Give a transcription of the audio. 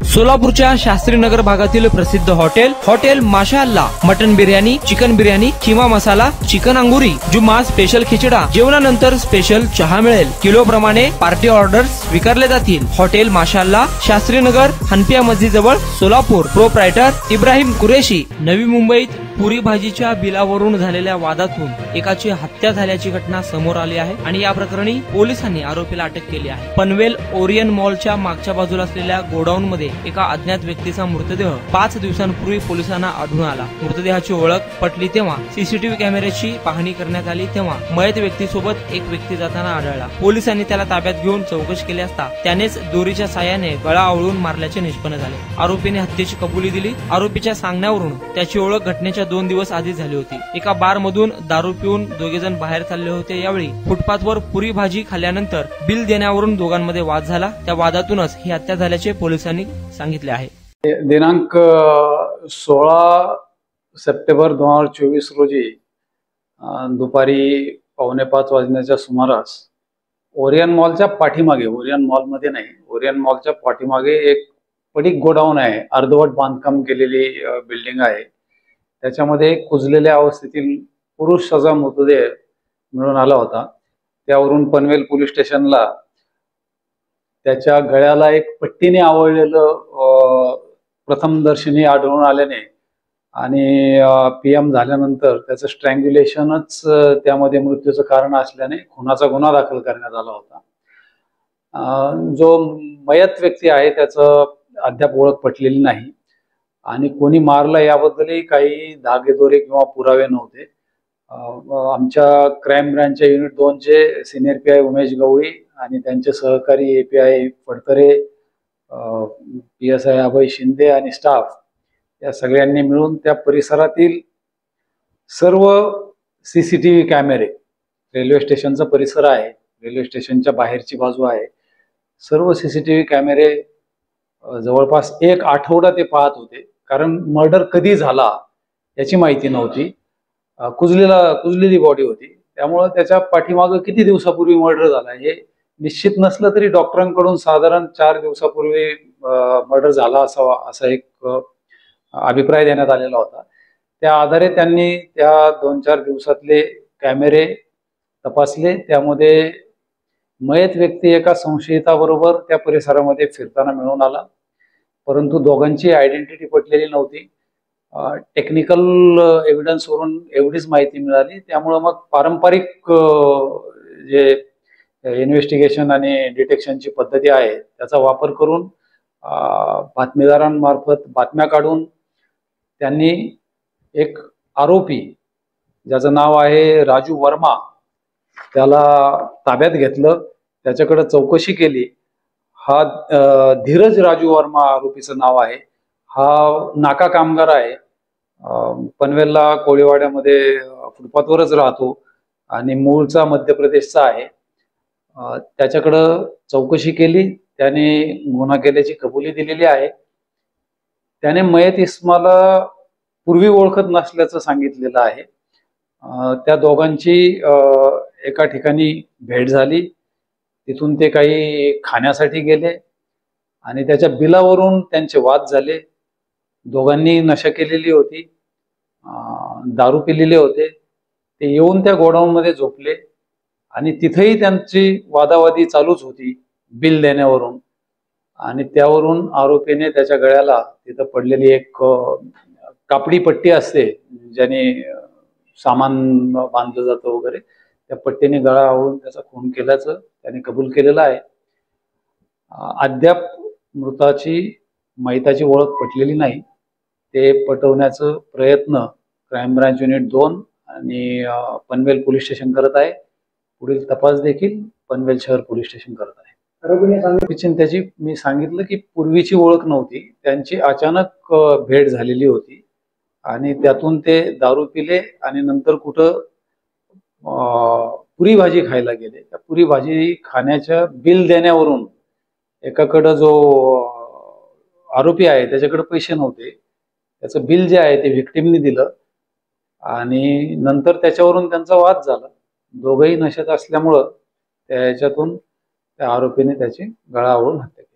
सोलापूरच्या शास्त्रीनगर भागातील प्रसिद्ध हॉटेल माशा अल्लाह मटन बिर्याणी, चिकन बिर्याणी, खिमा मसाला, चिकन अंगुरी, जुम्मा स्पेशल खिचडा, जेवणानंतर स्पेशल चहा मिळेल। किलो प्रमाणे पार्टी ऑर्डर्स स्वीकारले जातील। हॉटेल माशा अल्लाह, शास्त्रीनगर, हनपिया मस्जिद जवळ, सोलापूर। प्रोप्रायटर इब्राहिम कुरेशी। नवी मुंबईत पुरी भाजीच्या बिलावरून झालेल्या वादातून एकाची हत्या झाल्याची घटना समोर आली आहे आणि या प्रकरणी पोलिसांनी आरोपीला अटक केली आहे। पनवेल ओरियन मॉलच्या मागच्या बाजूला असलेल्या गोडाऊन मध्ये एका अज्ञात व्यक्तीचा मृतदेह 5 दिवसांपूर्वी पोलिसांना आढळून आला। मृतदेहाची ओळख पटली तेव्हा सीसीटीव्ही कॅमेऱ्याची पाहणी करण्यात आली तेव्हा मयत व्यक्तीसोबत एक व्यक्ती जाताना आढळला। पोलिसांनी त्याला ताब्यात घेऊन चौकशी केली असता त्यानेच दोरीच्या साह्याने गळा आवळून मारल्याचे निष्पन्न झाले। आरोपीने हत्येची कबुली दिली। आरोपीच्या सांगण्यावरून त्याची ओळख घटनेच्या 2 दिवस आधी झाली होती। एका बार मधून दारू पिऊन दोघे जण बाहेर चालले होते। यावेळी फुटपाथवर पुरी भाजी खाल्ल्यानंतर बिल देण्यावरून दोघांमध्ये वाद झाला। त्या वादातूनच ही हत्या झाल्याचे पोलिसांनी सांगितले आहे। दिनांक 16 सप्टेंबर 2024 रोजी दुपारी 4:45 वाजण्याच्या सुमारास ओरियन मॉलच्या पाठीमागे, ओरियन मॉलमध्ये नाही, ओरियन मॉलच्या पाठीमागे एक पडीक गोडाऊन आहे। अर्धवट बांधकाम केलेली बिल्डिंग आहे। त्याच्यामध्ये कुजलेल्या अवस्थेतील पुरुषाचा मृतदेह मिळून आला होता। त्यावरून पनवेल पोलीस स्टेशनला त्याच्या गळ्याला एक पट्टीने आवळलेलं प्रथमदर्शनी आढळून आल्याने आणि पीएम झाल्यानंतर त्याचं स्ट्रँग्युलेशनच त्यामध्ये मृत्यूचं कारण असल्याने खुनाचा गुन्हा दाखल करण्यात आला होता। जो मयत व्यक्ती आहे त्याचं अद्याप ओळख पटलेली नाही आणि कोणी मारलं याबद्दलही काही धागेदोरे किंवा पुरावे नव्हते। आमच्या क्राईम ब्रांचच्या युनिट 2 चे सिनियर पीआय उमेश गवळी आणि त्यांचे सहकारी एपीआय फडतरे, पीएसआय अभय शिंदे आणि स्टाफ या सगळ्यांनी मिळून त्या परिसरातील सर्व सीसीटीव्ही कॅमेरे, रेल्वे स्टेशनचा परिसर आहे, रेल्वे स्टेशनच्या बाहेरची बाजू आहे, सर्व सीसीटीव्ही कॅमेरे जवळपास 1 आठवडा ते पाहत होते। कारण मर्डर कधी झाला याची माहिती नव्हती। कुजलेली बॉडी होती, त्यामुळे त्याच्या पाठीमागे किती दिवसापूर्वी मर्डर झाला हे निश्चित नसलं तरी डॉक्टरांकडून साधारण 4 दिवसापूर्वी मर्डर झाला असा एक अभिप्राय देण्यात आलेला होता। त्या आधारे त्यांनी त्या 2-4 दिवसातले कॅमेरे तपासले। त्यामध्ये मयत व्यक्ती एका संशयिताबरोबर त्या परिसरामध्ये फिरताना मिळून आला, परंतु दोघांची आयडेंटिटी पटलेली नव्हती। टेक्निकल एव्हिडन्स वरून एवढीच माहिती मिळाली। त्यामुळे मग पारंपरिक जे इन्व्हेस्टिगेशन आणि डिटेक्शनची पद्धती आहे त्याचा वापर करून बातमीदारांमार्फत बातम्या काढून त्यांनी एक आरोपी ज्याचं नाव आहे राजू वर्मा त्याला ताब्यात घेतलं। त्याच्याकडे चौकशी केली। हा धीरज राजू वर्मा आरोपीचं नाव आहे। हा नाका कामगार आहे। पनवेलला कोळीवाड्यामध्ये फुटपाथवरच राहतो आणि मूळचा मध्य प्रदेशचा आहे। त्याच्याकडं चौकशी केली, त्याने गुन्हा केल्याची कबुली दिलेली आहे। त्याने मयत इस्माला पूर्वी ओळखत नसल्याचं सांगितलेलं आहे। त्या दोघांची एका ठिकाणी भेट झाली, तिथून ते काही खाण्यासाठी गेले आणि त्याच्या बिलावरून त्यांचे वाद झाले। दोघांनी नशा केलेली होती, दारू पिलेले होते। ते येऊन त्या गोडाऊन मध्ये झोपले आणि तिथेही त्यांची वादावादी चालूच होती बिल देण्यावरून आणि त्यावरून आरोपीने त्याच्या गळ्याला तिथं पडलेली एक कापडी पट्टी असते ज्याने सामान बांधलं जातं वगैरे, त्या पट्टीने गळा आवळून त्याचा खून केल्याचं त्याने कबूल केलेलं आहे। अद्याप मयताची ओळख पटलेली नाही। ते पटवण्याचा प्रयत्न क्राईम ब्रांच युनिट 2 आणि पनवेल पोलीस स्टेशन करत आहे। पुढील तपास देखील पनवेल शहर पोलीस स्टेशन करत आहे। त्याची मी सांगितलं की पूर्वीची ओळख नव्हती, त्यांची अचानक भेट झालेली होती आणि त्यातून ते दारू पिले आणि नंतर कुठं पुरी भाजी खायला गेले। त्या पुरी भाजी खाण्याच्या बिल देण्यावरून एकाकडं जो आरोपी आहे त्याच्याकडे पैसे नव्हते, त्याचं बिल जे आहे ते व्हिक्टिमने दिलं आणि नंतर त्याच्यावरून त्यांचा वाद झाला। दोघंही नशेत असल्यामुळं त्याच्यातून त्या आरोपीने त्याची गळा आवळून हत्या केली।